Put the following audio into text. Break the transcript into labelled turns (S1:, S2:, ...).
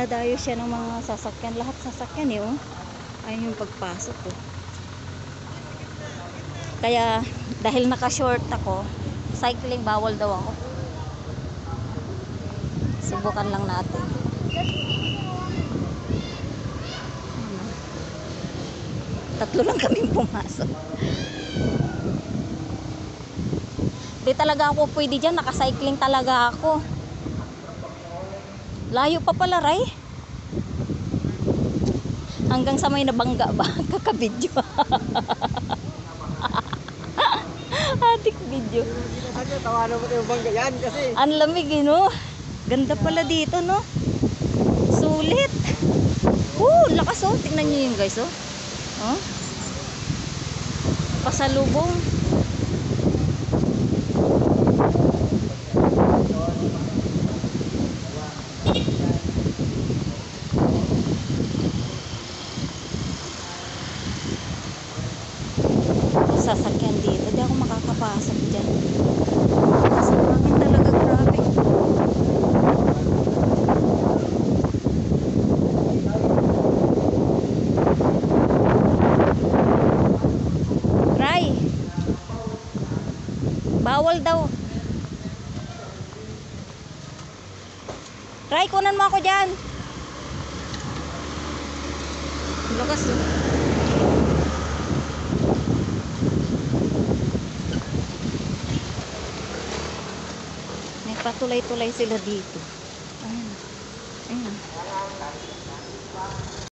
S1: dinadayo siya ng mga sasakyan. Lahat sasakyan eh, oh. Ayun yung pagpasok ko. Kaya dahil naka-short ako, cycling bawal daw ako. Subukan lang natin. Tatlo lang kaming pumasok. Di talaga ako pwede dyan, naka-cycling talaga ako. Layo pa pala, Ray. Hanggang sa may nabangga ba? Kakabidyo. Adik video.
S2: Ano, tawanan mo yung bangga yan kasi.
S1: Ang lamig, no? Ganda pala dito, no? Sulit. Lakas, oh. Tingnan nyo yun, guys, oh. Oh? Pasalubong. Sasakyan dito. Di ako makakapasok dyan. Kasi hangin talaga, grabe. Ray! Bawal daw. Ray, kunan mo ako dyan. Lakas, oh. Patulay-tulay sila dito.